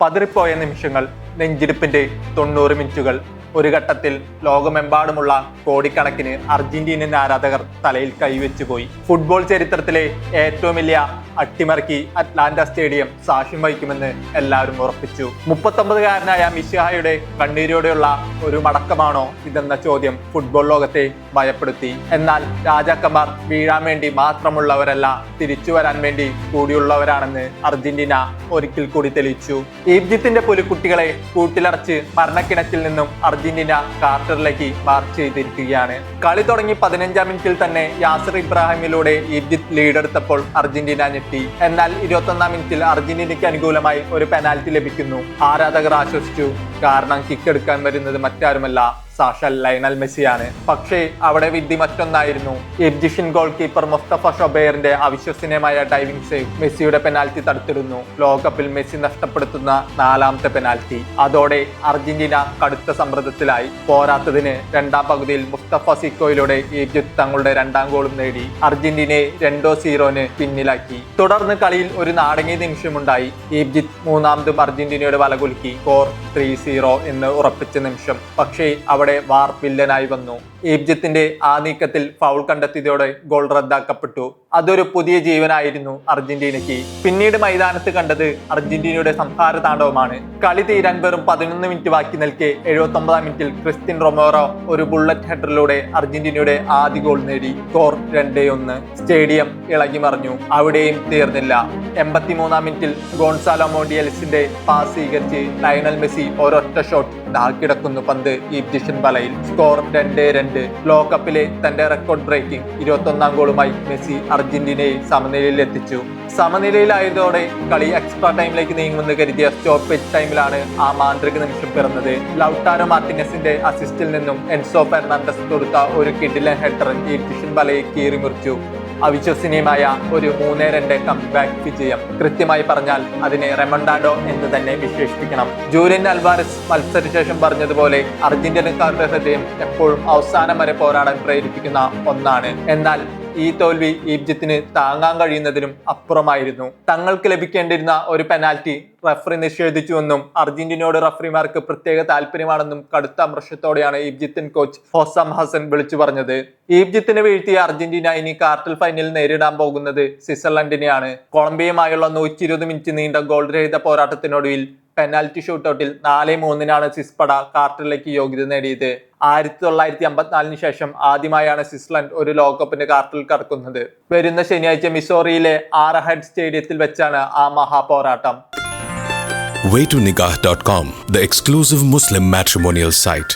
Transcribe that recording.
പതറിപ്പോയ നിമിഷങ്ങൾ, നെഞ്ചിടിപ്പിന്റെ 90 മിനിറ്റുകൾ. ഒരു ഘട്ടത്തിൽ ലോകമെമ്പാടുമുള്ള കോടിക്കണക്കിന് അർജന്റീനൻ ആരാധകർ തലയിൽ കൈവച്ചുപോയി. ഫുട്ബോൾ ചരിത്രത്തിലെ ഏറ്റവും വലിയ അട്ടിമറിക്ക് അറ്റ്ലാന്റ സ്റ്റേഡിയം സാക്ഷ്യം വഹിക്കുമെന്ന് എല്ലാവരും ഉറപ്പിച്ചു. 39-കാരനായ മിശിഹായുടെ കണ്ണീരോടെയുള്ള ഒരു മടക്കമാണോ ഇതെന്ന ചോദ്യം ഫുട്ബോൾ ലോകത്തെ ഭയപ്പെടുത്തി. എന്നാൽ രാജാക്കന്മാർ വീഴാൻ വേണ്ടി മാത്രമുള്ളവരല്ല, തിരിച്ചു വരാൻ വേണ്ടി കൂടിയുള്ളവരാണെന്ന് അർജന്റീന ഒരിക്കൽ കൂടി തെളിയിച്ചു. ഈജിപ്തിന്റെ പുലിക്കുട്ടികളെ കൂട്ടിലടച്ച് മരണക്കിണറ്റിൽ നിന്നും അർജന്റീന കാർട്ടറിലേക്ക് മാർച്ച് ചെയ്തിരിക്കുകയാണ്. കളി തുടങ്ങി 15-ാം മിനിറ്റിൽ തന്നെ യാസിർ ഇബ്രാഹിമിലൂടെ ഈജിപ്ത് ലീഡെടുത്തപ്പോൾ അർജന്റീന ഞെട്ടി. എന്നാൽ 21-ാം മിനിറ്റിൽ അർജന്റീനയ്ക്ക് അനുകൂലമായി ഒരു പെനാൽറ്റി ലഭിക്കുന്നു. ആരാധകർ ആശ്വസിച്ചു. കാരണം കിക്ക് എടുക്കാൻ വരുന്നത് മറ്റാരുമല്ല, സാക്ഷാൽ ലയണൽ മെസ്സിയാണ്. പക്ഷേ അവിടെ വിധി മറ്റൊന്നായിരുന്നു. ഈജിപ്ഷ്യൻ ഗോൾ കീപ്പർ മുസ്തഫ ഷൊബൈറിന്റെ അവിശ്വസനീയമായ ഡൈവിംഗ് സേവ് മെസ്സിയുടെ പെനാൽറ്റി തടുത്തിരുന്നു. ലോകകപ്പിൽ മെസ്സി നഷ്ടപ്പെടുത്തുന്ന 4ാമത്തെ പെനാൽറ്റി. അതോടെ അർജന്റീന കടുത്ത സമ്മർദ്ദത്തിലായി. പോരാത്തതിന് 2ാം പകുതിയിൽ മുസ്തഫ സിക്കോയിലൂടെ ഈജിപ്ത് തങ്ങളുടെ 2ാം ഗോളും നേടി അർജന്റീനയെ 2-0 പിന്നിലാക്കി. തുടർന്ന് കളിയിൽ ഒരു നാടകീയ നിമിഷമുണ്ടായി. ഈജിപ്ത് 3ാമതും അർജന്റീനയുടെ വലകുലുക്കി. സ്കോർ 3-0 എന്ന് ഉറപ്പിച്ച നിമിഷം. പക്ഷേ അവിടെ വാർ വില്ലനായി വന്നു. ഈജിപ്തിന്റെ ആ നീക്കത്തിൽ ഫൗൾ കണ്ടെത്തിയതോടെ ഗോൾ റദ്ദാക്കപ്പെട്ടു. അതൊരു പുതിയ ജീവനായിരുന്നു അർജന്റീനയ്ക്ക്. പിന്നീട് മൈതാനത്ത് കണ്ടത് അർജന്റീനയുടെ സംഹാര താണ്ഡവമാണ്. കളി തീരാൻ വെറും 11 മിനിറ്റ് ബാക്കി നിൽക്കെ 79-ാം മിനിറ്റിൽ ക്രിസ്ത്യൻ റൊമേറോ ഒരു ബുള്ളറ്റ് ഹെഡറിലൂടെ അർജന്റീനയുടെ ആദ്യ ഗോൾ നേടി. സ്കോർ 2-1. സ്റ്റേഡിയം ഇളകി മറിഞ്ഞു. അവിടെയും തീർന്നില്ല. 83-ാം മിനിറ്റിൽ ഗോൺസാലോ മോണ്ടിയൽസിന്റെ പാസ് സ്വീകരിച്ച് ലയണൽ മെസ്സി ഒരൊറ്റ ഷോട്ട് കിടക്കുന്നു പന്ത് ഈജിപ്ഷ്യൻ വലയിൽ. സ്കോർ 2-2. ലോകകപ്പിലെ തന്റെ റെക്കോർഡ് ബ്രേക്കിംഗ് 21-ാം ഗോളുമായി മെസ്സി അർജന്റീനയെ സമനിലയിൽ എത്തിച്ചു. സമനിലയിലായതോടെ കളി എക്സ്ട്രാ ടൈമിലേക്ക് നീങ്ങുമെന്ന് കരുതിയ സ്റ്റോപ്പേജ് ടൈമിലാണ് ആ മാന്ത്രിക നിമിഷം പിറന്നത്. ലൗട്ടാരോ മാർട്ടിനസിന്റെ അസിസ്റ്റിൽ നിന്നും എൻസോ ഫെർണാണ്ടസ് കൊടുത്ത ഒരു കിടിലൻ ഹെഡർ ഈജിപ്ഷ്യൻ വലയെ കീറിമുറിച്ചു. അവിശ്വസനീയമായ ഒരു 3-2 കംബാക്ക് വിജയം. കൃത്യമായി പറഞ്ഞാൽ അതിനെ റെമണ്ടാഡോ എന്ന് തന്നെ വിശേഷിപ്പിക്കണം. ജൂലിയൻ അൽവാരസ് മത്സരശേഷം പറഞ്ഞതുപോലെ അർജന്റീനക്കാരുടെ ഹൃദയം എപ്പോഴും അവസാനം വരെ പോരാടാൻ പ്രേരിപ്പിക്കുന്ന ഒന്നാണ്. എന്നാൽ ഈ തോൽവി ഈജിപ്തിന് താങ്ങാൻ കഴിയുന്നതിനും അപ്പുറമായിരുന്നു. തങ്ങൾക്ക് ലഭിക്കേണ്ടിരുന്ന ഒരു പെനാൽറ്റി റഫറി നിഷേധിച്ചുവെന്നും അർജന്റീനയോട് റഫറിമാർക്ക് പ്രത്യേക താല്പര്യമാണെന്നും കടുത്ത അമർഷത്തോടെയാണ് ഈജിപ്ഷ്യൻ കോച്ച് ഹൊസാം ഹസൻ വിളിച്ചു പറഞ്ഞത്. ഈജിപ്തിനെ വീഴ്ത്തിയ അർജന്റീന ഇനി ക്വാർട്ടർ ഫൈനലിൽ നേരിടാൻ പോകുന്നത് സ്വിറ്റ്സർലൻഡിനെയാണ്. കൊളംബിയയുമായുള്ള 120 മിനിറ്റ് നീണ്ട ഗോൾ രഹിത പോരാട്ടത്തിനൊടുവിൽ പെനാൽറ്റി ഷൂട്ടൌട്ടിൽ 4-3 സ്വിസ് പട ക്വാർട്ടറിലേക്ക് യോഗ്യത നേടിയത്. 1954 ശേഷം ആദ്യമായാണ് സ്വിറ്റ്സർലൻഡ് ഒരു ലോകകപ്പിന്റെ ക്വാർട്ടറിൽ കടക്കുന്നത്. വരുന്ന ശനിയാഴ്ച മിസോറിയിലെ ആർഹെഡ് സ്റ്റേഡിയത്തിൽ വെച്ചാണ് ആ മഹാപോരാട്ടം. Waytonikah.com, the exclusive Muslim matrimonial site.